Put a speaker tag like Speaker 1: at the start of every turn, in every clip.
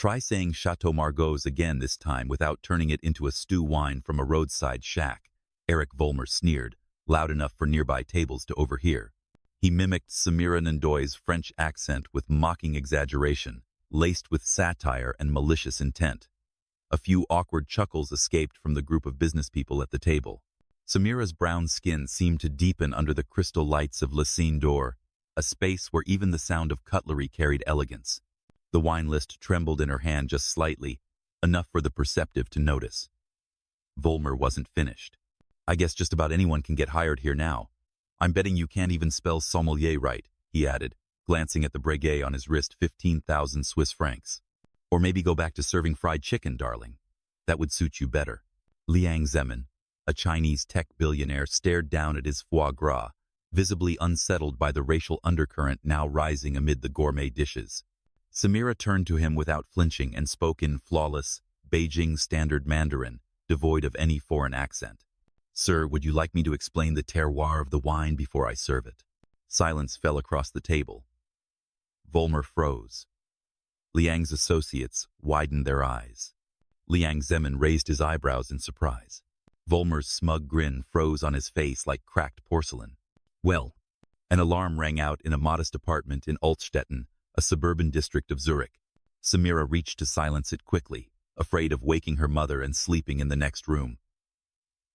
Speaker 1: Try saying Château Margaux again this time without turning it into a stew wine from a roadside shack, Erik Vollmer sneered, loud enough for nearby tables to overhear. He mimicked Samira N'Doye's French accent with mocking exaggeration, laced with satire and malicious intent. A few awkward chuckles escaped from the group of business people at the table. Samira's brown skin seemed to deepen under the crystal lights of La Cygne d'Or, a space where even the sound of cutlery carried elegance. The wine list trembled in her hand just slightly, enough for the perceptive to notice. Vollmer wasn't finished. I guess just about anyone can get hired here now. I'm betting you can't even spell sommelier right, he added, glancing at the breguet on his wrist. 15,000 Swiss francs. Or maybe go back to serving fried chicken, darling. That would suit you better. Liang Zemin, a Chinese tech billionaire, stared down at his foie gras, visibly unsettled by the racial undercurrent now rising amid the gourmet dishes. Samira turned to him without flinching and spoke in flawless, Beijing standard Mandarin, devoid of any foreign accent. Sir, would you like me to explain the terroir of the wine before I serve it? Silence fell across the table. Vollmer froze. Liang's associates widened their eyes. Liang Zemin raised his eyebrows in surprise. Vollmer's smug grin froze on his face like cracked porcelain. Well, an alarm rang out in a modest apartment in Altstetten, a suburban district of Zurich. Samira reached to silence it quickly, afraid of waking her mother and sleeping in the next room.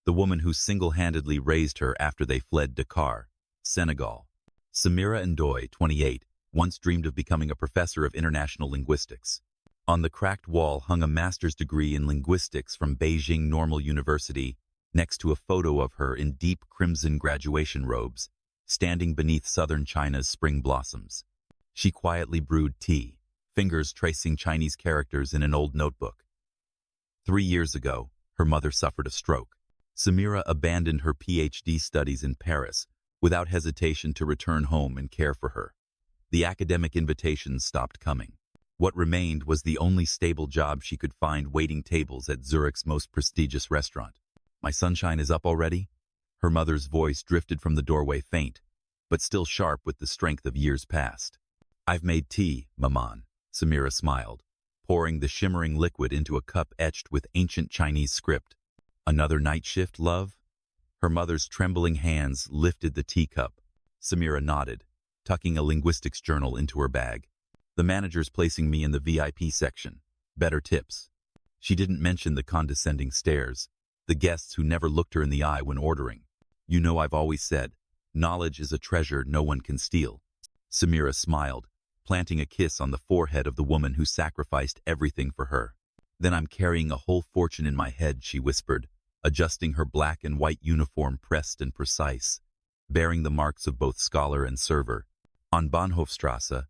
Speaker 1: The woman who single-handedly raised her after they fled Dakar, Senegal. Samira N'Doye, 28, once dreamed of becoming a professor of international linguistics. On the cracked wall hung a master's degree in linguistics from Beijing Normal University, next to a photo of her in deep crimson graduation robes, standing beneath southern China's spring blossoms. She quietly brewed tea, fingers tracing Chinese characters in an old notebook. 3 years ago, her mother suffered a stroke. Samira abandoned her PhD studies in Paris, without hesitation to return home and care for her. The academic invitations stopped coming. What remained was the only stable job she could find, waiting tables at Zurich's most prestigious restaurant. My sunshine is up already? Her mother's voice drifted from the doorway, faint, but still sharp with the strength of years past. I've made tea, maman, Samira smiled, pouring the shimmering liquid into a cup etched with ancient Chinese script. Another night shift, love? Her mother's trembling hands lifted the teacup. Samira nodded, tucking a linguistics journal into her bag. The manager's placing me in the VIP section. Better tips. She didn't mention the condescending stares, the guests who never looked her in the eye when ordering. You know I've always said, knowledge is a treasure no one can steal. Samira smiled, planting a kiss on the forehead of the woman who sacrificed everything for her. Then I'm carrying a whole fortune in my head, she whispered, adjusting her black and white uniform pressed and precise, bearing the marks of both scholar and server. On Bahnhofstrasse,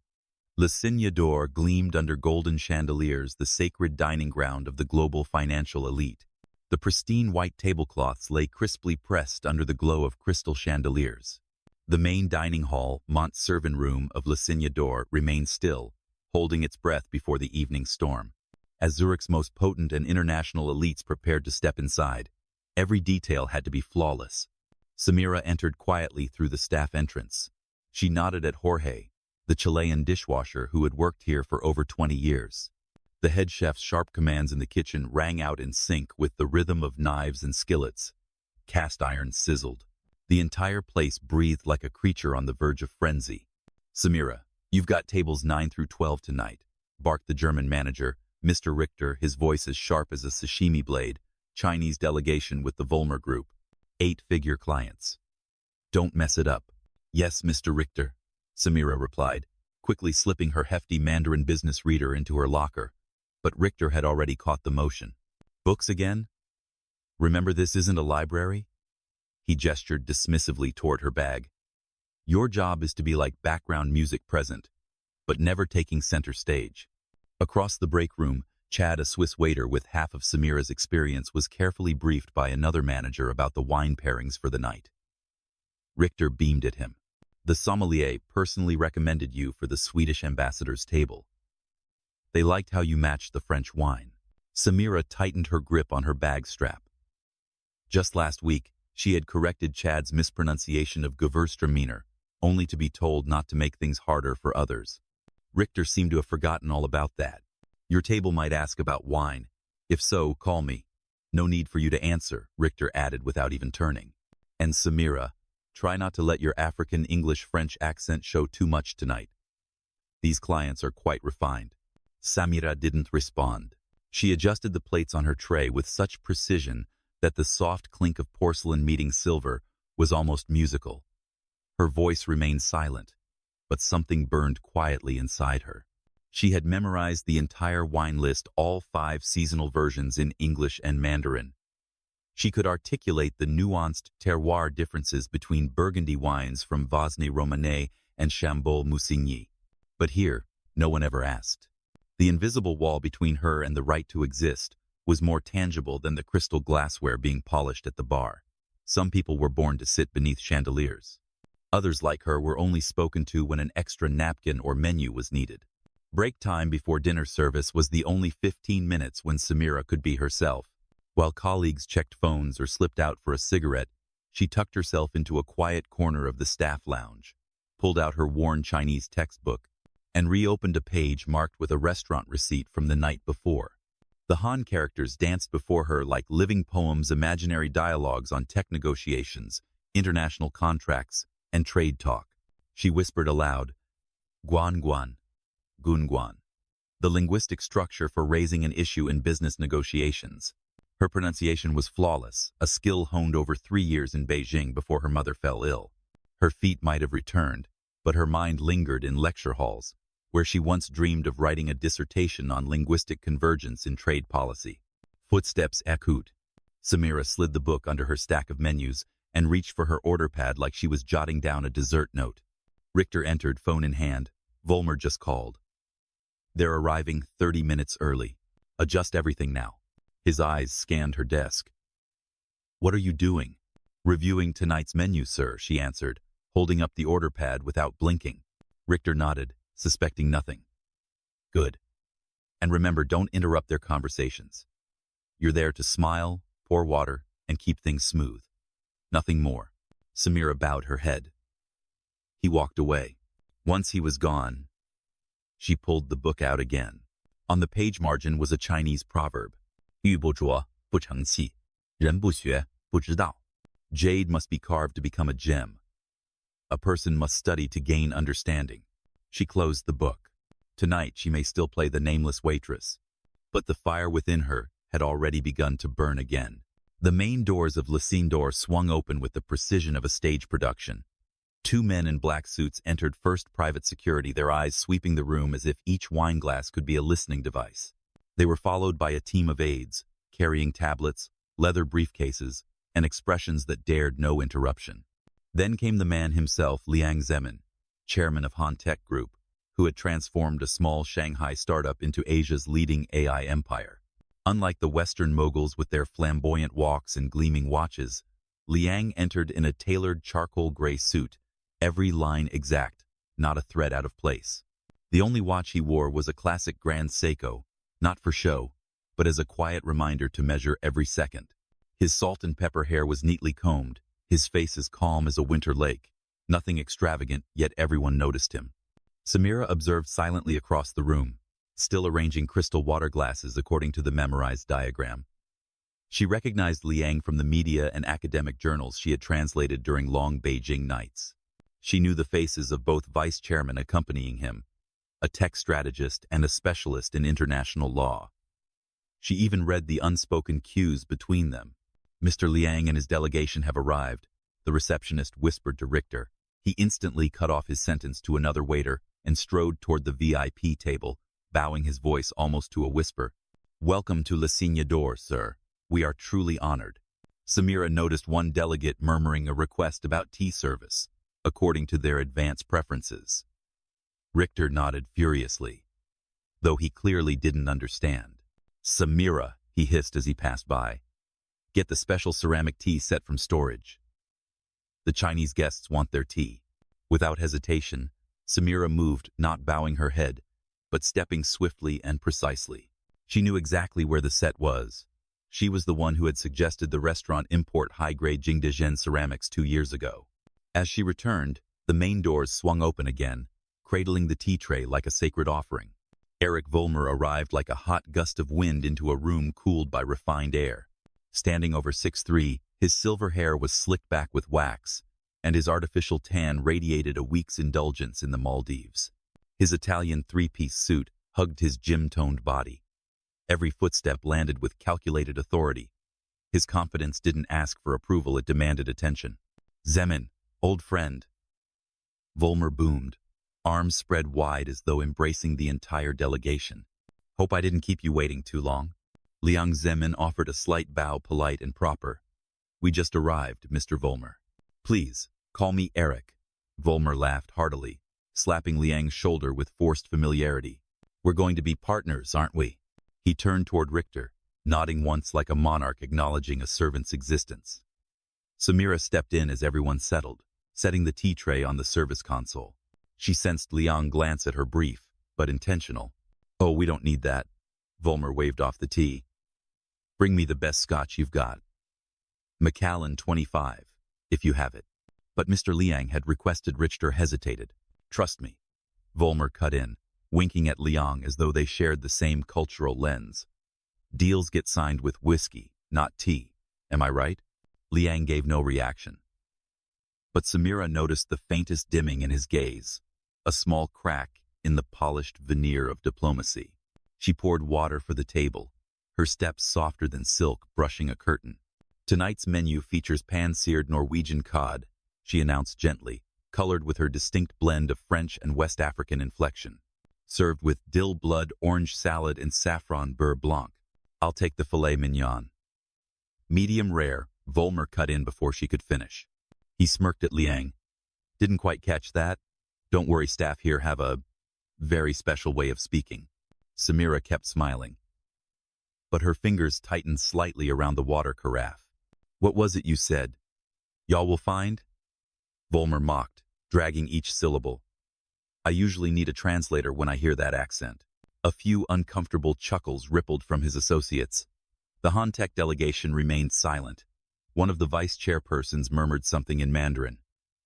Speaker 1: La Cygne d'Or gleamed under golden chandeliers, the sacred dining ground of the global financial elite. The pristine white tablecloths lay crisply pressed under the glow of crystal chandeliers. The main dining hall, Mont Servant room of La Cygne d'Or, remained still, holding its breath before the evening storm. As Zurich's most potent and international elites prepared to step inside, every detail had to be flawless. Samira entered quietly through the staff entrance. She nodded at Jorge, the Chilean dishwasher who had worked here for over 20 years. The head chef's sharp commands in the kitchen rang out in sync with the rhythm of knives and skillets. Cast iron sizzled. The entire place breathed like a creature on the verge of frenzy. Samira, you've got tables 9 through 12 tonight, barked the German manager, Mr. Richter, his voice as sharp as a sashimi blade. Chinese delegation with the Vollmer Group. 8-figure clients. Don't mess it up. Yes, Mr. Richter, Samira replied, quickly slipping her hefty Mandarin business reader into her locker. But Richter had already caught the motion. Books again? Remember, this isn't a library? He gestured dismissively toward her bag. Your job is to be like background music, present, but never taking center stage. Across the break room, Chad, a Swiss waiter with half of Samira's experience, was carefully briefed by another manager about the wine pairings for the night. Richter beamed at him. The sommelier personally recommended you for the Swedish ambassador's table. They liked how you matched the French wine. Samira tightened her grip on her bag strap. Just last week, she had corrected Chad's mispronunciation of Gewürztraminer, only to be told not to make things harder for others. Richter seemed to have forgotten all about that. Your table might ask about wine. If so, call me. No need for you to answer, Richter added without even turning. And Samira, try not to let your African English-French accent show too much tonight. These clients are quite refined. Samira didn't respond. She adjusted the plates on her tray with such precision that the soft clink of porcelain meeting silver was almost musical. Her voice remained silent, but something burned quietly inside her. She had memorized the entire wine list, all 5 seasonal versions in English and Mandarin. She could articulate the nuanced terroir differences between Burgundy wines from Vosne-Romanée and Chambol-Musigny. But here, no one ever asked. The invisible wall between her and the right to exist was more tangible than the crystal glassware being polished at the bar. Some people were born to sit beneath chandeliers. Others like her were only spoken to when an extra napkin or menu was needed. Break time before dinner service was the only 15 minutes when Samira could be herself. While colleagues checked phones or slipped out for a cigarette, she tucked herself into a quiet corner of the staff lounge, pulled out her worn Chinese textbook, and reopened a page marked with a restaurant receipt from the night before. The Han characters danced before her like living poems, imaginary dialogues on tech negotiations, international contracts, and trade talk. She whispered aloud, "Guan guan, gun guan," the linguistic structure for raising an issue in business negotiations. Her pronunciation was flawless, a skill honed over 3 years in Beijing before her mother fell ill. Her feet might have returned, but her mind lingered in lecture halls, where she once dreamed of writing a dissertation on linguistic convergence in trade policy. Footsteps echoed. Samira slid the book under her stack of menus and reached for her order pad like she was jotting down a dessert note. Richter entered, phone in hand. Vollmer just called. They're arriving 30 minutes early. Adjust everything now. His eyes scanned her desk. What are you doing? Reviewing tonight's menu, sir, she answered, holding up the order pad without blinking. Richter nodded, suspecting nothing. Good. And remember, don't interrupt their conversations. You're there to smile, pour water, and keep things smooth. Nothing more. Samira bowed her head. He walked away. Once he was gone, she pulled the book out again. On the page margin was a Chinese proverb. 玉不琢不成器，人不学不知道. Jade must be carved to become a gem. A person must study to gain understanding. She closed the book. Tonight she may still play the nameless waitress, but the fire within her had already begun to burn again. The main doors of Le Cygne d'Or swung open with the precision of a stage production. 2 men in black suits entered first private security, their eyes sweeping the room as if each wine glass could be a listening device. They were followed by a team of aides, carrying tablets, leather briefcases, and expressions that dared no interruption. Then came the man himself, Liang Zemin, chairman of Han Tech Group, who had transformed a small Shanghai startup into Asia's leading AI empire. Unlike the Western moguls with their flamboyant walks and gleaming watches, Liang entered in a tailored charcoal gray suit, every line exact, not a thread out of place. The only watch he wore was a classic Grand Seiko, not for show, but as a quiet reminder to measure every second. His salt and pepper hair was neatly combed, his face as calm as a winter lake. Nothing extravagant, yet everyone noticed him. Samira observed silently across the room, still arranging crystal water glasses according to the memorized diagram. She recognized Liang from the media and academic journals she had translated during long Beijing nights. She knew the faces of both vice chairmen accompanying him, a tech strategist and a specialist in international law. She even read the unspoken cues between them. Mr. Liang and his delegation have arrived, the receptionist whispered to Richter. He instantly cut off his sentence to another waiter and strode toward the VIP table, bowing his voice almost to a whisper. Welcome to Le Cygne d'Or, sir. We are truly honored. Samira noticed one delegate murmuring a request about tea service, according to their advance preferences. Richter nodded furiously, though he clearly didn't understand. Samira, he hissed as he passed by. Get the special ceramic tea set from storage. The Chinese guests want their tea. Without hesitation, Samira moved, not bowing her head, but stepping swiftly and precisely. She knew exactly where the set was. She was the one who had suggested the restaurant import high-grade Jingdezhen ceramics 2 years ago. As she returned, the main doors swung open again, cradling the tea tray like a sacred offering. Erik Vollmer arrived like a hot gust of wind into a room cooled by refined air. Standing over 6'3", his silver hair was slicked back with wax, and his artificial tan radiated a week's indulgence in the Maldives. His Italian three-piece suit hugged his gym-toned body. Every footstep landed with calculated authority. His confidence didn't ask for approval, it demanded attention. "Zemin, old friend." Vollmer boomed, arms spread wide as though embracing the entire delegation. "Hope I didn't keep you waiting too long." Liang Zemin offered a slight bow, polite and proper. "We just arrived, Mr. Vollmer. Please, call me Erik." Vollmer laughed heartily, slapping Liang's shoulder with forced familiarity. "We're going to be partners, aren't we?" He turned toward Richter, nodding once like a monarch acknowledging a servant's existence. Samira stepped in as everyone settled, setting the tea tray on the service console. She sensed Liang glance at her, brief, but intentional. "Oh, we don't need that." Vollmer waved off the tea. "Bring me the best scotch you've got. Macallan 25, if you have it." But Mr. Liang had requested. Richter hesitated. "Trust me." Vollmer cut in, winking at Liang as though they shared the same cultural lens. "Deals get signed with whiskey, not tea. Am I right?" Liang gave no reaction. But Samira noticed the faintest dimming in his gaze, a small crack in the polished veneer of diplomacy. She poured water for the table, her steps softer than silk brushing a curtain. "Tonight's menu features pan-seared Norwegian cod," she announced gently, colored with her distinct blend of French and West African inflection. "Served with dill blood, orange salad, and saffron beurre blanc. I'll take the filet mignon." "Medium rare," Vollmer cut in before she could finish. He smirked at Liang. "Didn't quite catch that? Don't worry, staff here have a very special way of speaking." Samira kept smiling, but her fingers tightened slightly around the water carafe. "What was it you said? Y'all will find?" Vollmer mocked, dragging each syllable. "I usually need a translator when I hear that accent." A few uncomfortable chuckles rippled from his associates. The Han-Tech delegation remained silent. One of the vice chairpersons murmured something in Mandarin.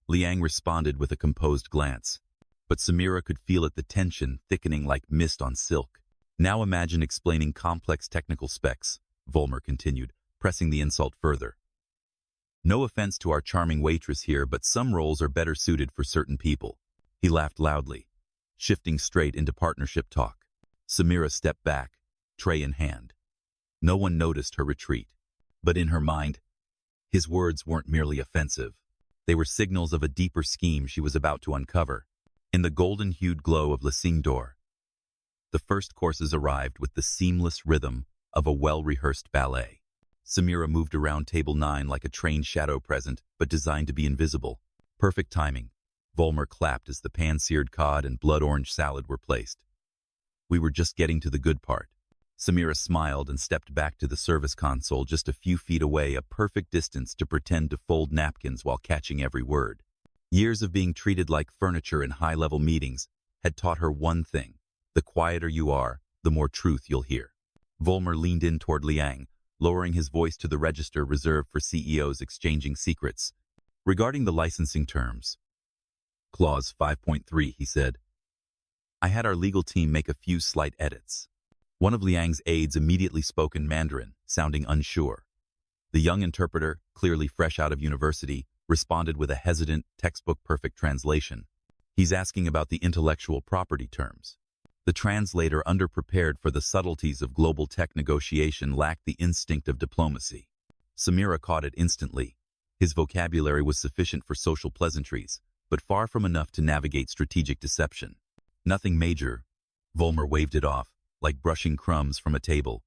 Speaker 1: Liang responded with a composed glance. But Samira could feel it, the tension thickening like mist on silk. "Now imagine explaining complex technical specs," Vollmer continued, pressing the insult further. "No offense to our charming waitress here, but some roles are better suited for certain people." He laughed loudly, shifting straight into partnership talk. Samira stepped back, tray in hand. No one noticed her retreat. But in her mind, his words weren't merely offensive. They were signals of a deeper scheme she was about to uncover. In the golden-hued glow of Le Cygne d'Or, the first courses arrived with the seamless rhythm of a well-rehearsed ballet. Samira moved around table 9 like a trained shadow present, but designed to be invisible. Perfect timing. Vollmer clapped as the pan-seared cod and blood-orange salad were placed. "We were just getting to the good part." Samira smiled and stepped back to the service console just a few feet away, a perfect distance to pretend to fold napkins while catching every word. Years of being treated like furniture in high-level meetings had taught her one thing: the quieter you are, the more truth you'll hear. Vollmer leaned in toward Liang, lowering his voice to the register reserved for CEOs exchanging secrets. "Regarding the licensing terms, Clause 5.3, he said, "I had our legal team make a few slight edits." One of Liang's aides immediately spoke in Mandarin, sounding unsure. The young interpreter, clearly fresh out of university, responded with a hesitant, textbook-perfect translation. "He's asking about the intellectual property terms." The translator, underprepared for the subtleties of global tech negotiation, lacked the instinct of diplomacy. Samira caught it instantly. His vocabulary was sufficient for social pleasantries, but far from enough to navigate strategic deception. "Nothing major." Vollmer waved it off, like brushing crumbs from a table.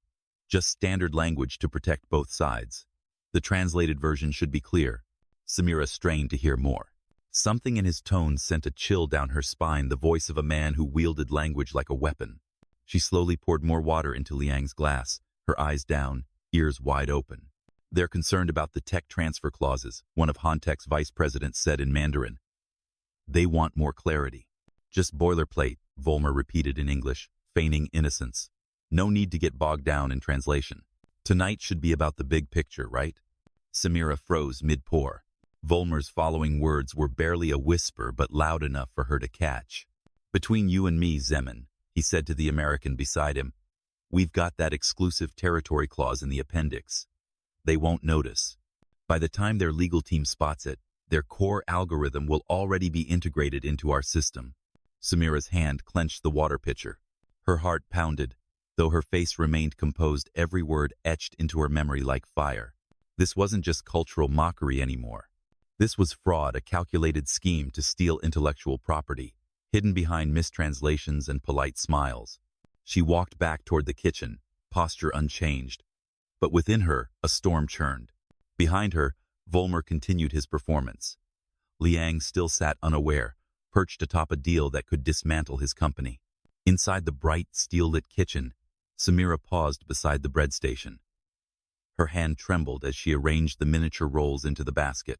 Speaker 1: "Just standard language to protect both sides. The translated version should be clear." Samira strained to hear more. Something in his tone sent a chill down her spine, the voice of a man who wielded language like a weapon. She slowly poured more water into Liang's glass, her eyes down, ears wide open. "They're concerned about the tech transfer clauses," one of Han-Tech's vice presidents said in Mandarin. "They want more clarity." "Just boilerplate," Vollmer repeated in English, feigning innocence. "No need to get bogged down in translation. Tonight should be about the big picture, right?" Samira froze mid-pour. Vollmer's following words were barely a whisper, but loud enough for her to catch. "Between you and me, Zemin," he said to the American beside him. "We've got that exclusive territory clause in the appendix. They won't notice. By the time their legal team spots it, their core algorithm will already be integrated into our system." Samira's hand clenched the water pitcher. Her heart pounded, though her face remained composed, every word etched into her memory like fire. This wasn't just cultural mockery anymore. This was fraud, a calculated scheme to steal intellectual property, hidden behind mistranslations and polite smiles. She walked back toward the kitchen, posture unchanged. But within her, a storm churned. Behind her, Vollmer continued his performance. Liang still sat unaware, perched atop a deal that could dismantle his company. Inside the bright, steel-lit kitchen, Samira paused beside the bread station. Her hand trembled as she arranged the miniature rolls into the basket.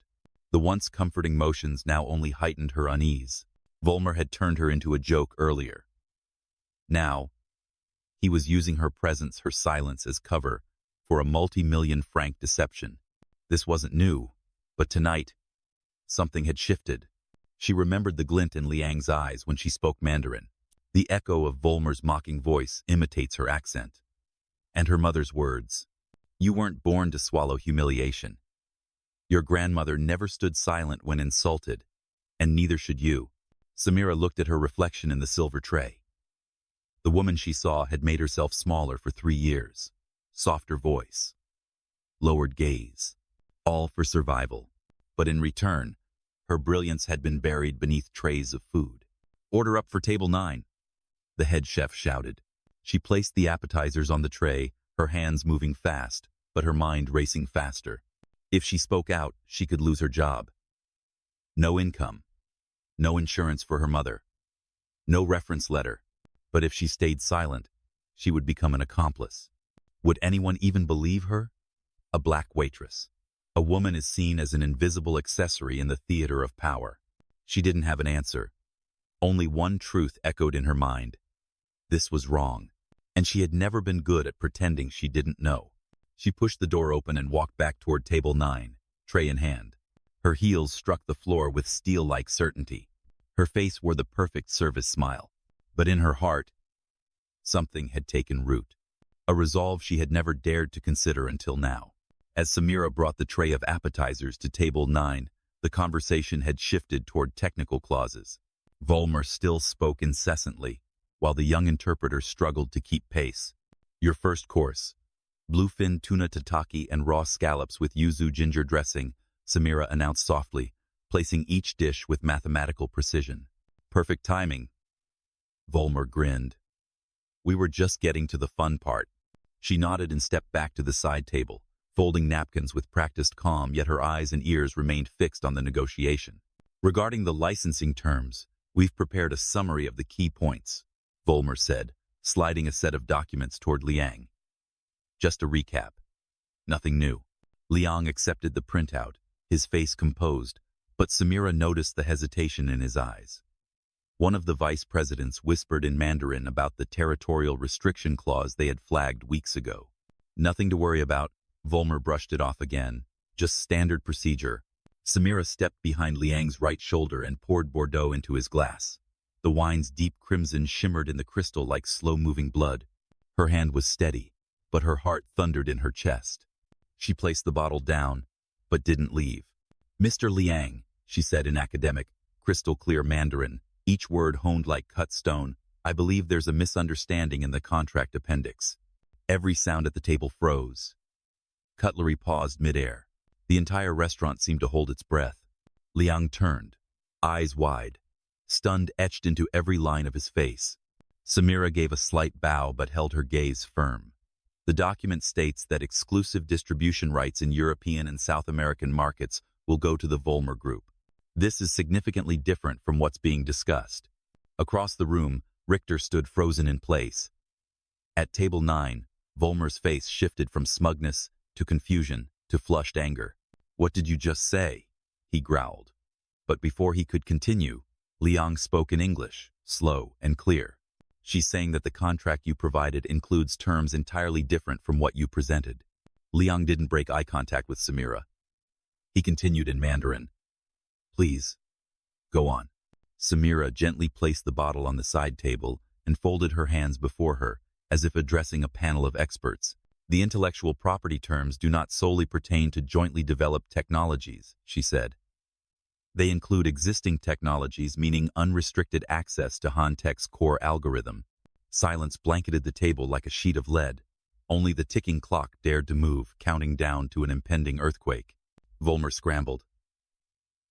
Speaker 1: The once comforting motions now only heightened her unease. Vollmer had turned her into a joke earlier. Now, he was using her presence, her silence, as cover for a multi-million-franc deception. This wasn't new, but tonight, something had shifted. She remembered the glint in Liang's eyes when she spoke Mandarin. The echo of Vollmer's mocking voice imitates her accent. And her mother's words. "You weren't born to swallow humiliation. Your grandmother never stood silent when insulted, and neither should you." Samira looked at her reflection in the silver tray. The woman she saw had made herself smaller for 3 years. Softer voice. Lowered gaze. All for survival. But in return, her brilliance had been buried beneath trays of food. "Order up for table 9. The head chef shouted. She placed the appetizers on the tray, her hands moving fast, but her mind racing faster. If she spoke out, she could lose her job. No income. No insurance for her mother. No reference letter. But if she stayed silent, she would become an accomplice. Would anyone even believe her? A black waitress. A woman is seen as an invisible accessory in the theater of power. She didn't have an answer. Only one truth echoed in her mind. This was wrong, and she had never been good at pretending she didn't know. She pushed the door open and walked back toward table 9, tray in hand. Her heels struck the floor with steel-like certainty. Her face wore the perfect service smile. But in her heart, something had taken root. A resolve she had never dared to consider until now. As Samira brought the tray of appetizers to table 9, the conversation had shifted toward technical clauses. Vollmer still spoke incessantly, while the young interpreter struggled to keep pace. "Your first course. Bluefin tuna tataki and raw scallops with yuzu ginger dressing," Samira announced softly, placing each dish with mathematical precision. "Perfect timing." Vollmer grinned. "We were just getting to the fun part." She nodded and stepped back to the side table, folding napkins with practiced calm, yet her eyes and ears remained fixed on the negotiation. "Regarding the licensing terms, we've prepared a summary of the key points," Vollmer said, sliding a set of documents toward Liang. "Just a recap. Nothing new." Liang accepted the printout, his face composed, but Samira noticed the hesitation in his eyes. One of the vice presidents whispered in Mandarin about the territorial restriction clause they had flagged weeks ago. "Nothing to worry about," Vollmer brushed it off again. "Just standard procedure." Samira stepped behind Liang's right shoulder and poured Bordeaux into his glass. The wine's deep crimson shimmered in the crystal like slow-moving blood. Her hand was steady, but her heart thundered in her chest. She placed the bottle down, but didn't leave. "Mr. Liang," she said in academic, crystal-clear Mandarin, each word honed like cut stone, "I believe there's a misunderstanding in the contract appendix." Every sound at the table froze. Cutlery paused midair. The entire restaurant seemed to hold its breath. Liang turned, eyes wide, stunned etched into every line of his face. Samira gave a slight bow but held her gaze firm. "The document states that exclusive distribution rights in European and South American markets will go to the Vollmer Group. This is significantly different from what's being discussed." Across the room, Richter stood frozen in place. At table 9, Vollmer's face shifted from smugness to confusion to flushed anger. "What did you just say?" he growled. But before he could continue, Liang spoke in English, slow and clear. "She's saying that the contract you provided includes terms entirely different from what you presented." Liang didn't break eye contact with Samira. He continued in Mandarin. "Please, go on." Samira gently placed the bottle on the side table and folded her hands before her, as if addressing a panel of experts. The intellectual property terms do not solely pertain to jointly developed technologies, she said. They include existing technologies, meaning unrestricted access to Hantech's core algorithm. Silence blanketed the table like a sheet of lead. Only the ticking clock dared to move, counting down to an impending earthquake. Vollmer scrambled.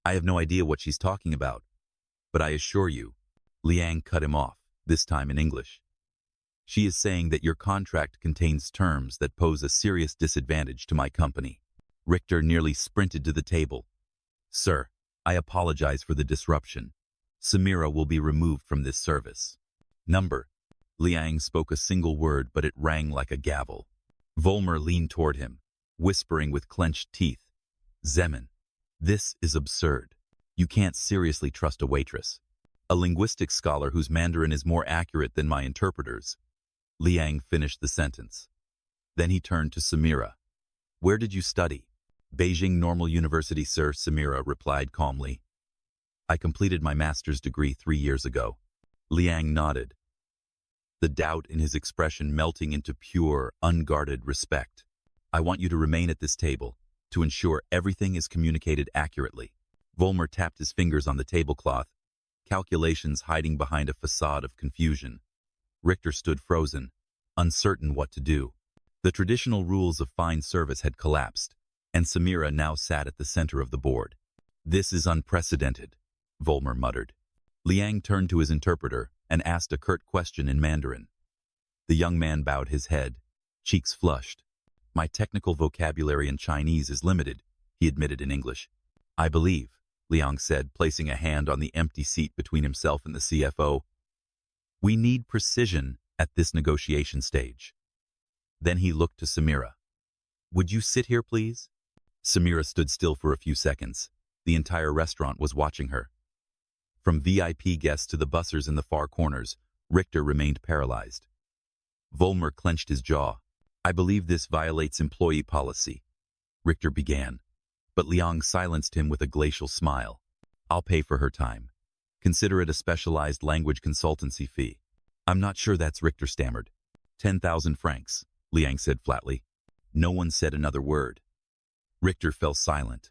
Speaker 1: I have no idea what she's talking about, but I assure you, Liang cut him off, this time in English. She is saying that your contract contains terms that pose a serious disadvantage to my company. Richter nearly sprinted to the table. Sir, I apologize for the disruption. Samira will be removed from this service. Number. Liang spoke a single word, but it rang like a gavel. Vollmer leaned toward him, whispering with clenched teeth. Zemin, this is absurd. You can't seriously trust a waitress. A linguistics scholar whose Mandarin is more accurate than my interpreters. Liang finished the sentence. Then he turned to Samira. Where did you study? Beijing Normal University, sir, Samira replied calmly. I completed my master's degree 3 years ago. Liang nodded, the doubt in his expression melting into pure, unguarded respect. I want you to remain at this table, to ensure everything is communicated accurately. Vollmer tapped his fingers on the tablecloth, calculations hiding behind a facade of confusion. Richter stood frozen, uncertain what to do. The traditional rules of fine service had collapsed, and Samira now sat at the center of the board. This is unprecedented, Vollmer muttered. Liang turned to his interpreter and asked a curt question in Mandarin. The young man bowed his head, cheeks flushed. My technical vocabulary in Chinese is limited, he admitted in English. I believe, Liang said, placing a hand on the empty seat between himself and the CFO. We need precision at this negotiation stage. Then he looked to Samira. Would you sit here, please? Samira stood still for a few seconds. The entire restaurant was watching her. From VIP guests to the bussers in the far corners, Richter remained paralyzed. Vollmer clenched his jaw. I believe this violates employee policy, Richter began, but Liang silenced him with a glacial smile. I'll pay for her time. Consider it a specialized language consultancy fee. I'm not sure that's, Richter stammered. 10,000 francs, Liang said flatly. No one said another word. Richter fell silent.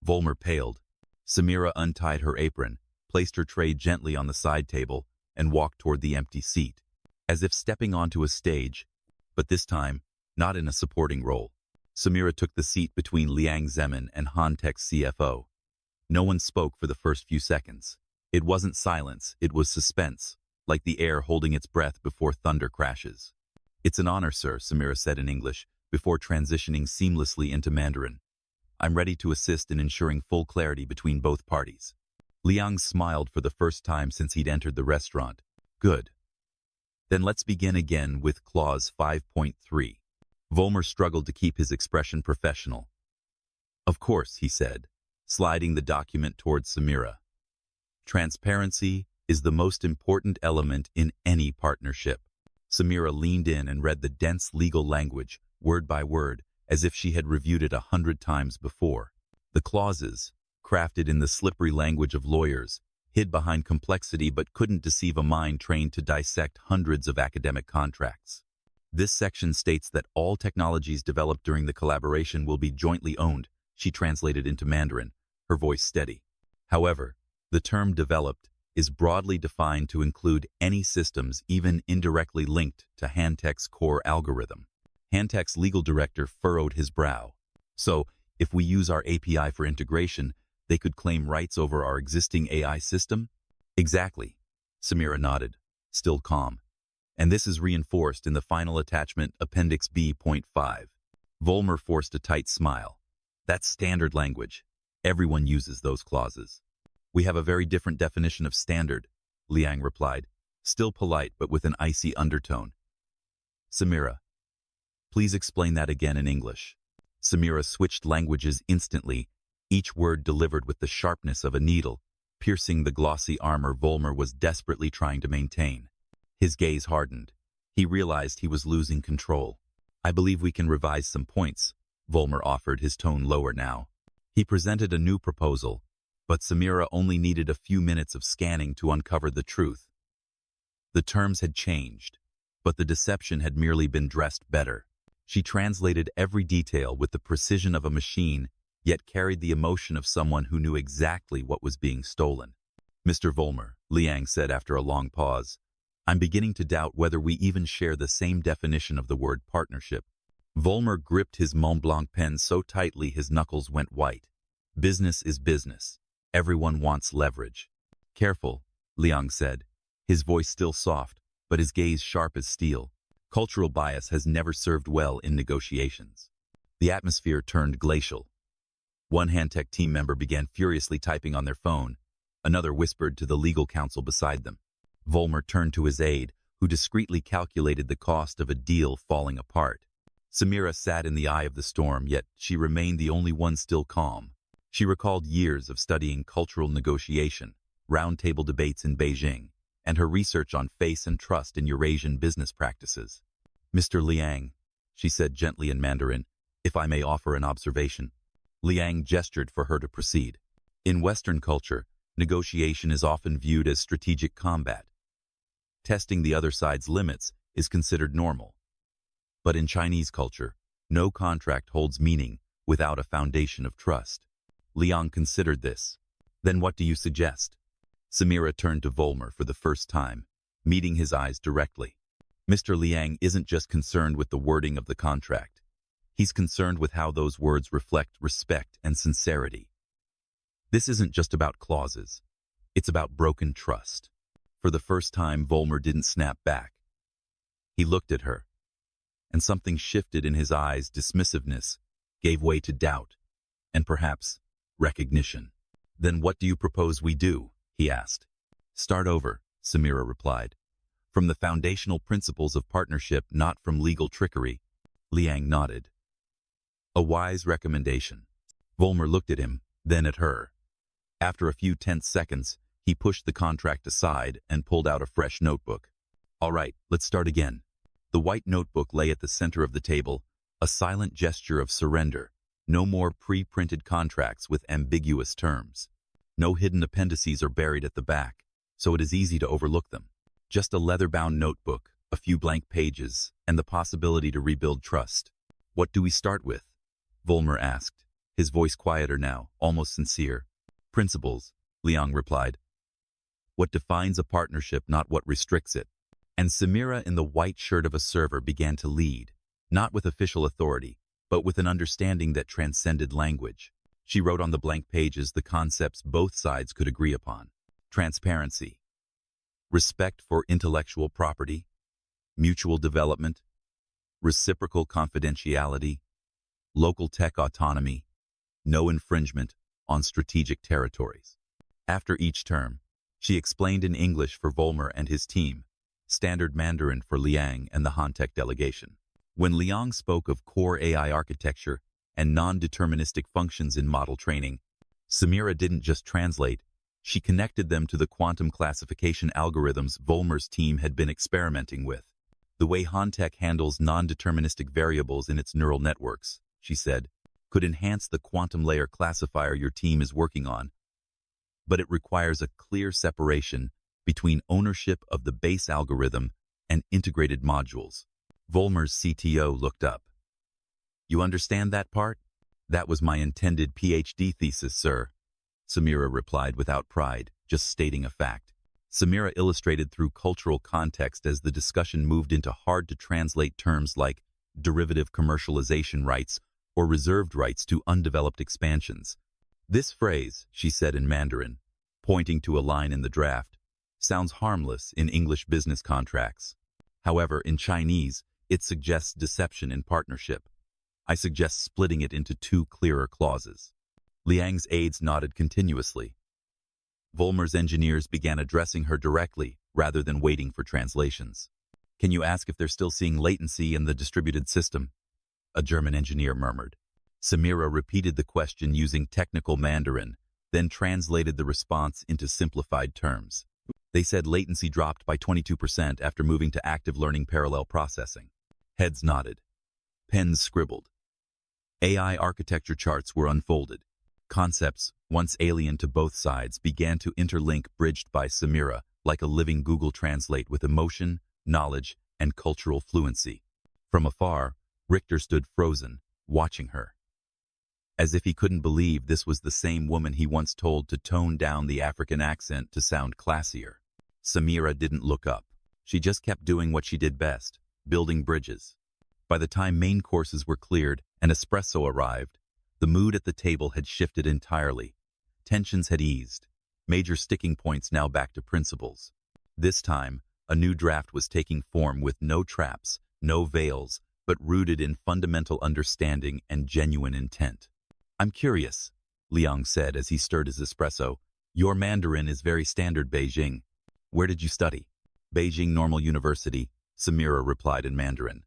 Speaker 1: Vollmer paled. Samira untied her apron, placed her tray gently on the side table, and walked toward the empty seat, as if stepping onto a stage, but this time, not in a supporting role. Samira took the seat between Liang Zemin and Hantech's CFO. No one spoke for the first few seconds. It wasn't silence, it was suspense, like the air holding its breath before thunder crashes. It's an honor, sir, Samira said in English, before transitioning seamlessly into Mandarin. I'm ready to assist in ensuring full clarity between both parties. Liang smiled for the first time since he'd entered the restaurant. Good. Then let's begin again with clause 5.3. Vollmer struggled to keep his expression professional. Of course, he said, sliding the document towards Samira. Transparency is the most important element in any partnership. Samira leaned in and read the dense legal language, word by word, as if she had reviewed it 100 times before. The clauses, crafted in the slippery language of lawyers, hid behind complexity but couldn't deceive a mind trained to dissect hundreds of academic contracts. This section states that all technologies developed during the collaboration will be jointly owned, she translated into Mandarin, her voice steady. However, the term developed is broadly defined to include any systems even indirectly linked to Hantech's core algorithm. Hantech's legal director furrowed his brow. So, if we use our API for integration, they could claim rights over our existing AI system? Exactly, Samira nodded, still calm. And this is reinforced in the final attachment, Appendix B.5. Vollmer forced a tight smile. That's standard language. Everyone uses those clauses. We have a very different definition of standard, Liang replied, still polite but with an icy undertone. Samira, please explain that again in English. Samira switched languages instantly, each word delivered with the sharpness of a needle, piercing the glossy armor Vollmer was desperately trying to maintain. His gaze hardened. He realized he was losing control. I believe we can revise some points, Vollmer offered, his tone lower now. He presented a new proposal, but Samira only needed a few minutes of scanning to uncover the truth. The terms had changed, but the deception had merely been dressed better. She translated every detail with the precision of a machine, yet carried the emotion of someone who knew exactly what was being stolen. Mr. Vollmer, Liang said after a long pause, I'm beginning to doubt whether we even share the same definition of the word partnership. Vollmer gripped his Mont Blanc pen so tightly his knuckles went white. Business is business. Everyone wants leverage. Careful, Liang said, his voice still soft, but his gaze sharp as steel. Cultural bias has never served well in negotiations. The atmosphere turned glacial. One Hantech team member began furiously typing on their phone. Another whispered to the legal counsel beside them. Vollmer turned to his aide, who discreetly calculated the cost of a deal falling apart. Samira sat in the eye of the storm, yet she remained the only one still calm. She recalled years of studying cultural negotiation, roundtable debates in Beijing, and her research on face and trust in Eurasian business practices. Mr. Liang, she said gently in Mandarin, if I may offer an observation. Liang gestured for her to proceed. In Western culture, negotiation is often viewed as strategic combat. Testing the other side's limits is considered normal. But in Chinese culture, no contract holds meaning without a foundation of trust. Liang considered this. Then what do you suggest? Samira turned to Vollmer for the first time, meeting his eyes directly. Mr. Liang isn't just concerned with the wording of the contract. He's concerned with how those words reflect respect and sincerity. This isn't just about clauses. It's about broken trust. For the first time, Vollmer didn't snap back. He looked at her, and something shifted in his eyes. Dismissiveness gave way to doubt, and perhaps recognition. Then what do you propose we do? He asked. Start over, Samira replied. From the foundational principles of partnership, not from legal trickery. Liang nodded. A wise recommendation. Vollmer looked at him, then at her. After a few tense seconds, he pushed the contract aside and pulled out a fresh notebook. All right, let's start again. The white notebook lay at the center of the table, a silent gesture of surrender. No more pre-printed contracts with ambiguous terms. No hidden appendices are buried at the back, so it is easy to overlook them. Just a leather-bound notebook, a few blank pages, and the possibility to rebuild trust. What do we start with? Vollmer asked, his voice quieter now, almost sincere. Principles, Liang replied. What defines a partnership, not what restricts it. And Samira, in the white shirt of a server, began to lead, not with official authority, but with an understanding that transcended language. She wrote on the blank pages the concepts both sides could agree upon. Transparency, respect for intellectual property, mutual development, reciprocal confidentiality, local tech autonomy, no infringement on strategic territories. After each term, she explained in English for Vollmer and his team, standard Mandarin for Liang and the Hantech delegation. When Liang spoke of core AI architecture and non-deterministic functions in model training, Samira didn't just translate, she connected them to the quantum classification algorithms Vollmer's team had been experimenting with. The way Hantech handles non-deterministic variables in its neural networks, she said, could enhance the quantum layer classifier your team is working on. But it requires a clear separation between ownership of the base algorithm and integrated modules. Vollmer's CTO looked up. You understand that part? That was my intended PhD thesis, sir. Samira replied without pride, just stating a fact. Samira illustrated through cultural context as the discussion moved into hard-to-translate terms like derivative commercialization rights or reserved rights to undeveloped expansions. This phrase, she said in Mandarin, pointing to a line in the draft, sounds harmless in English business contracts. However, in Chinese, it suggests deception in partnership. I suggest splitting it into two clearer clauses. Liang's aides nodded continuously. Vollmer's engineers began addressing her directly, rather than waiting for translations. Can you ask if they're still seeing latency in the distributed system? A German engineer murmured. Samira repeated the question using technical Mandarin, then translated the response into simplified terms. They said latency dropped by 22% after moving to active learning parallel processing. Heads nodded. Pens scribbled. AI architecture charts were unfolded. Concepts, once alien to both sides, began to interlink, bridged by Samira, like a living Google Translate with emotion, knowledge, and cultural fluency. From afar, Richter stood frozen, watching her. As if he couldn't believe this was the same woman he once told to tone down the African accent to sound classier. Samira didn't look up. She just kept doing what she did best, building bridges. By the time main courses were cleared and espresso arrived, the mood at the table had shifted entirely. Tensions had eased, major sticking points now back to principles. This time, a new draft was taking form with no traps, no veils, but rooted in fundamental understanding and genuine intent. "I'm curious," Liang said as he stirred his espresso. "Your Mandarin is very standard, Beijing. Where did you study?" "Beijing Normal University," Samira replied in Mandarin.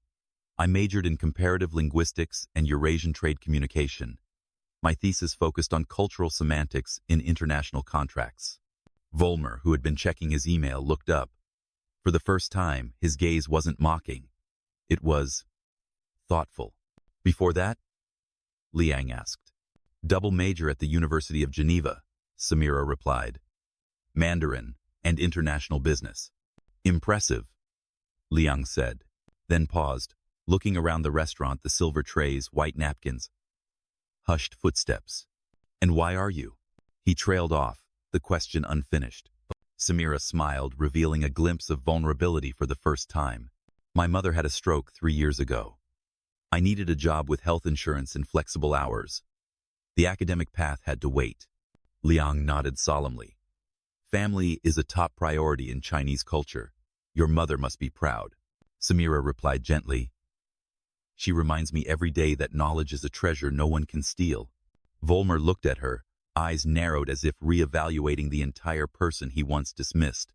Speaker 1: "I majored in comparative linguistics and Eurasian trade communication. My thesis focused on cultural semantics in international contracts." Vollmer, who had been checking his email, looked up. For the first time, his gaze wasn't mocking. It was thoughtful. "Before that?" Liang asked. "Double major at the University of Geneva," Samira replied. "Mandarin and international business." "Impressive," Liang said, then paused, looking around the restaurant, the silver trays, white napkins. Hushed footsteps. "And why are you?" He trailed off, the question unfinished. Samira smiled, revealing a glimpse of vulnerability for the first time. "My mother had a stroke 3 years ago. I needed a job with health insurance and flexible hours. The academic path had to wait." Liang nodded solemnly. "Family is a top priority in Chinese culture. Your mother must be proud." Samira replied gently. "She reminds me every day that knowledge is a treasure no one can steal." Vollmer looked at her, eyes narrowed as if re-evaluating the entire person he once dismissed.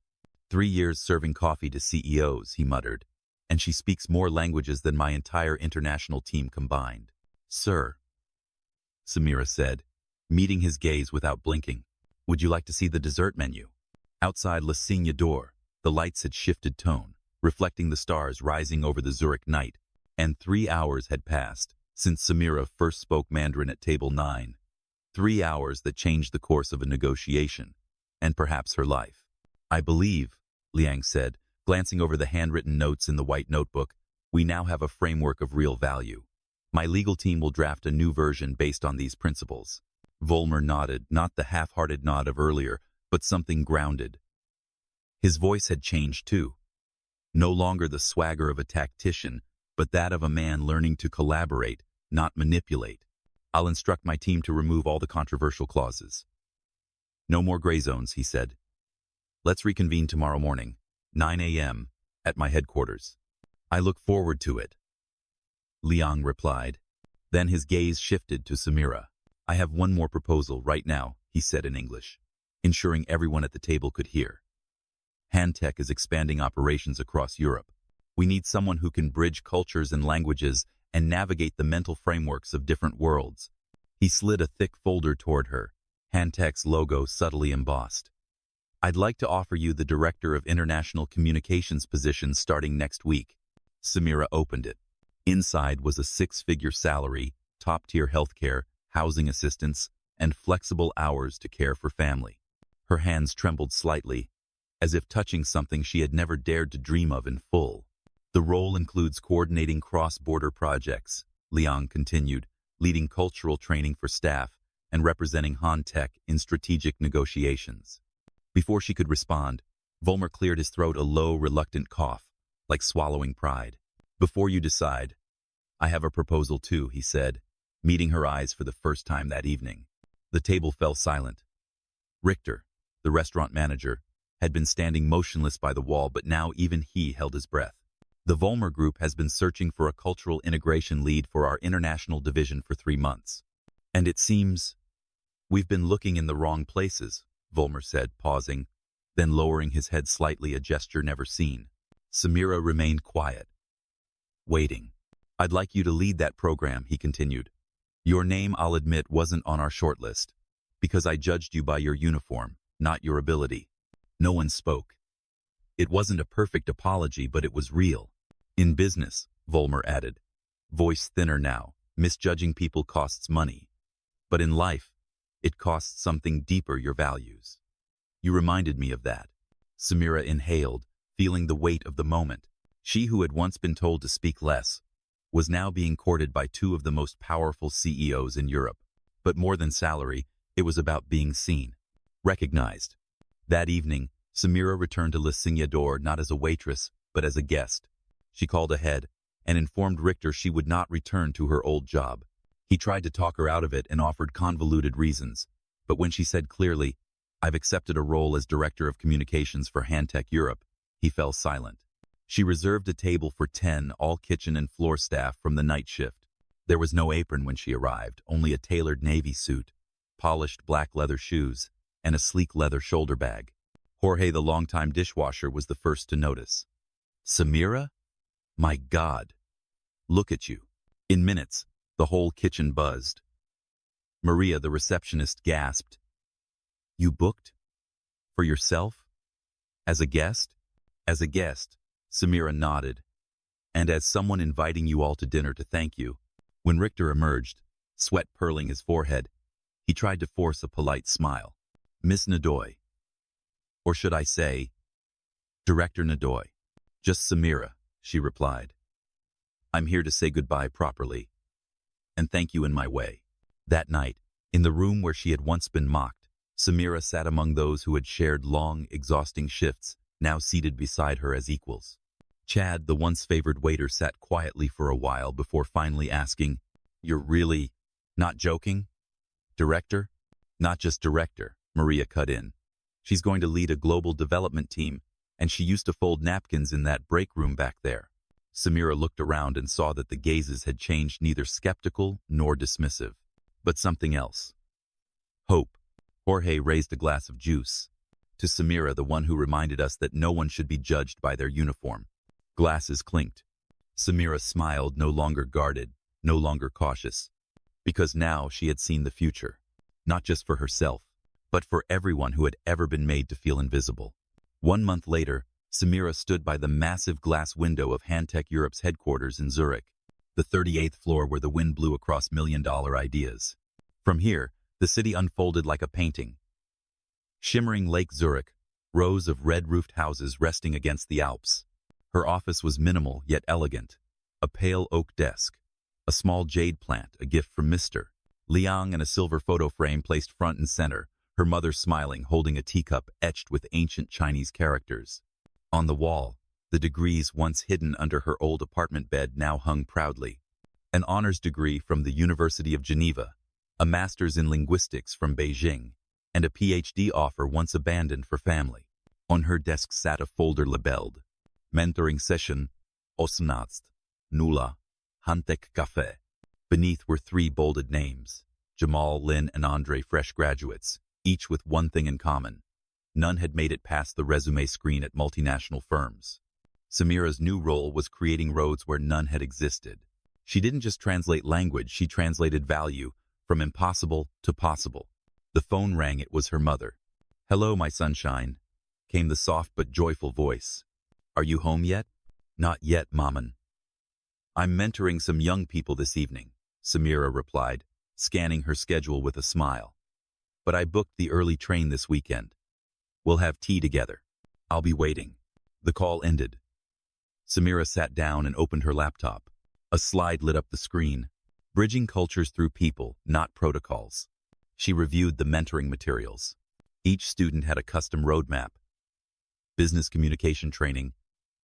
Speaker 1: 3 years serving coffee to CEOs, he muttered, "and she speaks more languages than my entire international team combined." "Sir," Samira said, meeting his gaze without blinking, "would you like to see the dessert menu?" Outside Le Cygne door, the lights had shifted tone, reflecting the stars rising over the Zurich night, and 3 hours had passed since Samira first spoke Mandarin at table 9. 3 hours that changed the course of a negotiation, and perhaps her life. "I believe," Liang said, glancing over the handwritten notes in the white notebook, "we now have a framework of real value. My legal team will draft a new version based on these principles." Vollmer nodded, not the half-hearted nod of earlier, but something grounded. His voice had changed too. No longer the swagger of a tactician, but that of a man learning to collaborate, not manipulate. "I'll instruct my team to remove all the controversial clauses. No more gray zones," he said. "Let's reconvene tomorrow morning, 9 a.m., at my headquarters." "I look forward to it," Liang replied. Then his gaze shifted to Samira. "I have one more proposal right now," he said in English, ensuring everyone at the table could hear. "Handtech is expanding operations across Europe. We need someone who can bridge cultures and languages and navigate the mental frameworks of different worlds." He slid a thick folder toward her, Handtech's logo subtly embossed. "I'd like to offer you the Director of International Communications position starting next week." Samira opened it. Inside was a 6-figure salary, top-tier healthcare, housing assistance, and flexible hours to care for family. Her hands trembled slightly, as if touching something she had never dared to dream of in full. "The role includes coordinating cross-border projects," Liang continued, "leading cultural training for staff and representing Handtech in strategic negotiations." Before she could respond, Vollmer cleared his throat, a low, reluctant cough, like swallowing pride. "Before you decide, I have a proposal too," he said, meeting her eyes for the first time that evening. The table fell silent. Richter, the restaurant manager, had been standing motionless by the wall, but now even he held his breath. "The Vollmer Group has been searching for a cultural integration lead for our international division for 3 months. And it seems we've been looking in the wrong places," Vollmer said, pausing, then lowering his head slightly, a gesture never seen. Samira remained quiet, waiting. "I'd like you to lead that program," he continued. "Your name, I'll admit, wasn't on our shortlist, because I judged you by your uniform, not your ability." No one spoke. It wasn't a perfect apology, but it was real. "In business," Vollmer added, voice thinner now, "misjudging people costs money. But in life, it costs something deeper: your values. You reminded me of that." Samira inhaled, feeling the weight of the moment. She who had once been told to speak less was now being courted by two of the most powerful CEOs in Europe. But more than salary, it was about being seen, recognized. That evening, Samira returned to Le Cygne d'Or not as a waitress, but as a guest. She called ahead and informed Richter she would not return to her old job. He tried to talk her out of it and offered convoluted reasons. But when she said clearly, "I've accepted a role as Director of Communications for Handtech Europe," he fell silent. She reserved a table for 10 all kitchen and floor staff from the night shift. There was no apron when she arrived, only a tailored navy suit, polished black leather shoes, and a sleek leather shoulder bag. Jorge, the longtime dishwasher, was the first to notice. "Samira? My God. Look at you." In minutes, the whole kitchen buzzed. Maria, the receptionist, gasped. "You booked? For yourself? As a guest?" "As a guest," Samira nodded. "And as someone inviting you all to dinner to thank you." When Richter emerged, sweat pearling his forehead, he tried to force a polite smile. "Miss N'Doye. Or should I say, Director N'Doye?" "Just Samira," she replied. "I'm here to say goodbye properly, and thank you in my way." That night, in the room where she had once been mocked, Samira sat among those who had shared long, exhausting shifts, now seated beside her as equals. Chad, the once favored waiter, sat quietly for a while before finally asking, "You're really not joking? Director?" "Not just director," Maria cut in. "She's going to lead a global development team, and she used to fold napkins in that break room back there." Samira looked around and saw that the gazes had changed neither skeptical nor dismissive, but something else. Hope. Jorge raised a glass of juice. To Samira, the one who reminded us that no one should be judged by their uniform. Glasses clinked. Samira smiled, no longer guarded, no longer cautious, because now she had seen the future, not just for herself, but for everyone who had ever been made to feel invisible. 1 month later, Samira stood by the massive glass window of Handtech Europe's headquarters in Zurich, the 38th floor where the wind blew across million-dollar ideas. From here, the city unfolded like a painting. Shimmering Lake Zurich, rows of red-roofed houses resting against the Alps. Her office was minimal yet elegant. A pale oak desk, a small jade plant, a gift from Mr. Liang, and a silver photo frame placed front and center, her mother smiling, holding a teacup etched with ancient Chinese characters. On the wall, the degrees once hidden under her old apartment bed now hung proudly. An honors degree from the University of Geneva, a master's in linguistics from Beijing, and a PhD offer once abandoned for family. On her desk sat a folder labeled Mentoring Session, 18, Nula, Handtech Café. Beneath were 3 bolded names, Jamal, Lynn, and Andre, fresh graduates, each with one thing in common. None had made it past the resume screen at multinational firms. Samira's new role was creating roads where none had existed. She didn't just translate language, she translated value from impossible to possible. The phone rang. It was her mother. "Hello, my sunshine," came the soft but joyful voice. "Are you home yet?" "Not yet, Maman. I'm mentoring some young people this evening," Samira replied, scanning her schedule with a smile. "But I booked the early train this weekend. We'll have tea together. I'll be waiting." The call ended. Samira sat down and opened her laptop. A slide lit up the screen. Bridging cultures through people, not protocols. She reviewed the mentoring materials. Each student had a custom roadmap, business communication training,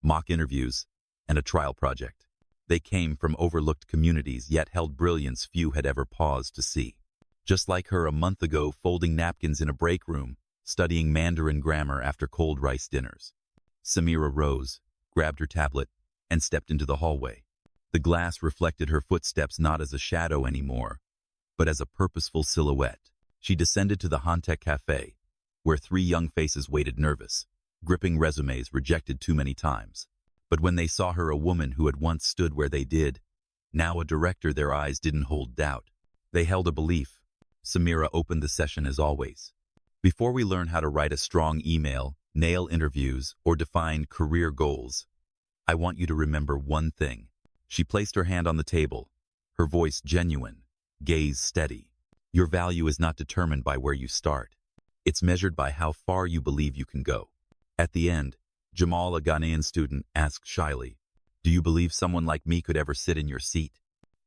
Speaker 1: mock interviews, and a trial project. They came from overlooked communities, yet held brilliance few had ever paused to see. Just like her a month ago, folding napkins in a break room, studying Mandarin grammar after cold rice dinners. Samira rose, grabbed her tablet, and stepped into the hallway. The glass reflected her footsteps not as a shadow anymore, but as a purposeful silhouette. She descended to the Handtech Café, where 3 young faces waited, nervous, gripping resumes rejected too many times. But when they saw her, a woman who had once stood where they did, now a director, their eyes didn't hold doubt. They held a belief. Samira opened the session as always. "Before we learn how to write a strong email, nail interviews, or define career goals, I want you to remember one thing." She placed her hand on the table, her voice genuine, gaze steady. "Your value is not determined by where you start. It's measured by how far you believe you can go." At the end, Jamal, a Ghanaian student, asked shyly, "Do you believe someone like me could ever sit in your seat?"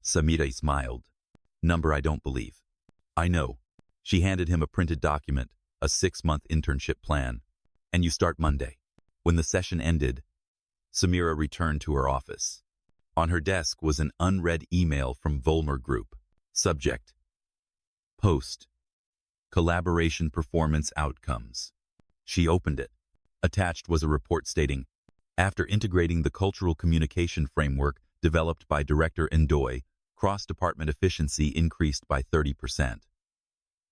Speaker 1: Samira smiled. "Number I don't believe." "I know." She handed him a printed document, a 6-month internship plan. "And you start Monday." When the session ended, Samira returned to her office. On her desk was an unread email from Vollmer Group. Subject: Post. Collaboration Performance Outcomes. She opened it. Attached was a report stating, after integrating the cultural communication framework developed by Director N'Doye, cross-department efficiency increased by 30%.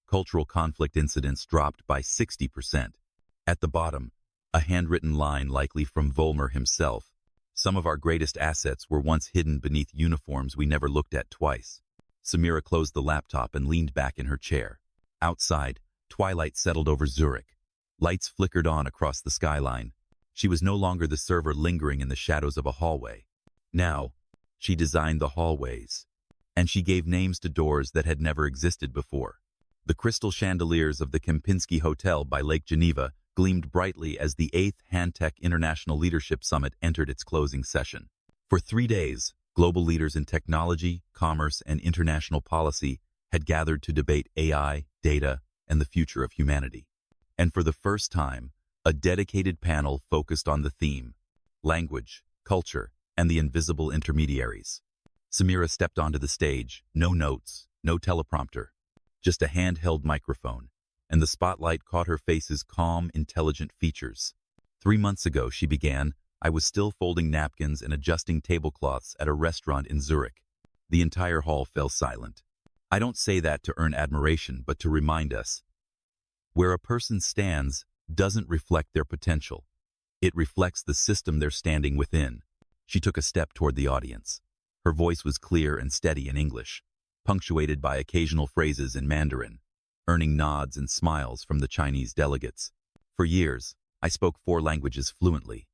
Speaker 1: Cultural conflict incidents dropped by 60%. At the bottom, a handwritten line likely from Vollmer himself. Some of our greatest assets were once hidden beneath uniforms we never looked at twice. Samira closed the laptop and leaned back in her chair. Outside, twilight settled over Zurich. Lights flickered on across the skyline. She was no longer the server lingering in the shadows of a hallway. Now, she designed the hallways. And she gave names to doors that had never existed before. The crystal chandeliers of the Kempinski Hotel by Lake Geneva gleamed brightly as the 8th Handtech International Leadership Summit entered its closing session. For 3 days, global leaders in technology, commerce, and international policy had gathered to debate AI, data, and the future of humanity. And for the first time, a dedicated panel focused on the theme: language, culture, and the invisible intermediaries. Samira stepped onto the stage, no notes, no teleprompter, just a handheld microphone, and the spotlight caught her face's calm, intelligent features. 3 months ago, she began, I was still folding napkins and adjusting tablecloths at a restaurant in Zurich. The entire hall fell silent. I don't say that to earn admiration, but to remind us. Where a person stands doesn't reflect their potential. It reflects the system they're standing within. She took a step toward the audience. Her voice was clear and steady in English, punctuated by occasional phrases in Mandarin, earning nods and smiles from the Chinese delegates. For years, I spoke 4 languages fluently.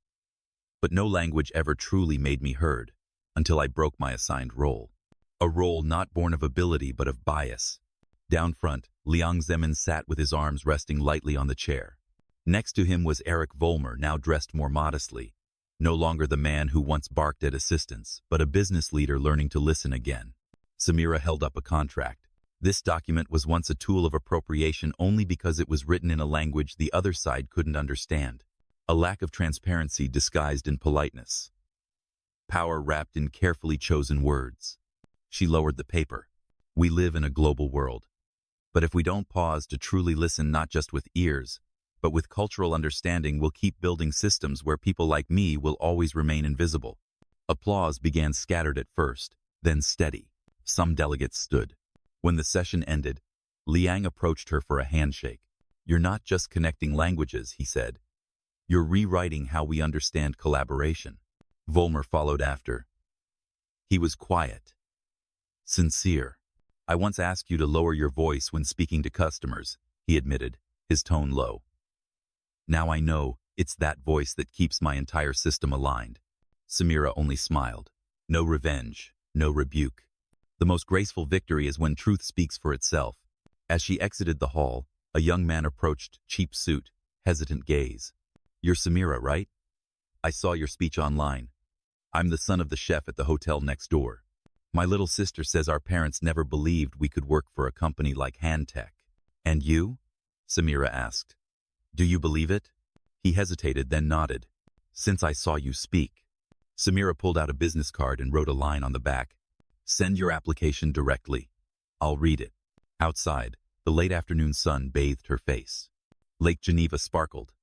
Speaker 1: But no language ever truly made me heard, until I broke my assigned role. A role not born of ability but of bias. Down front, Liang Zemin sat with his arms resting lightly on the chair. Next to him was Erik Vollmer, now dressed more modestly. No longer the man who once barked at assistants, but a business leader learning to listen again. Samira held up a contract. This document was once a tool of appropriation only because it was written in a language the other side couldn't understand. A lack of transparency disguised in politeness. Power wrapped in carefully chosen words. She lowered the paper. We live in a global world. But if we don't pause to truly listen, not just with ears, but with cultural understanding, we'll keep building systems where people like me will always remain invisible. Applause began scattered at first, then steady. Some delegates stood. When the session ended, Liang approached her for a handshake. You're not just connecting languages, he said. You're rewriting how we understand collaboration. Vollmer followed after. He was quiet. Sincere. I once asked you to lower your voice when speaking to customers, he admitted, his tone low. Now I know it's that voice that keeps my entire system aligned. Samira only smiled. No revenge, no rebuke. The most graceful victory is when truth speaks for itself. As she exited the hall, a young man approached, cheap suit, hesitant gaze. You're Samira, right? I saw your speech online. I'm the son of the chef at the hotel next door. My little sister says our parents never believed we could work for a company like Handtech. And you? Samira asked. Do you believe it? He hesitated, then nodded. Since I saw you speak. Samira pulled out a business card and wrote a line on the back. Send your application directly. I'll read it. Outside, the late afternoon sun bathed her face. Lake Geneva sparkled.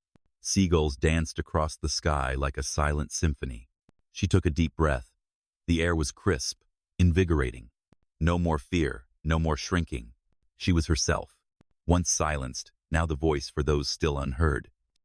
Speaker 1: Seagulls danced across the sky like a silent symphony. She took a deep breath. The air was crisp, invigorating. No more fear, no more shrinking. She was herself. Once silenced, now the voice for those still unheard.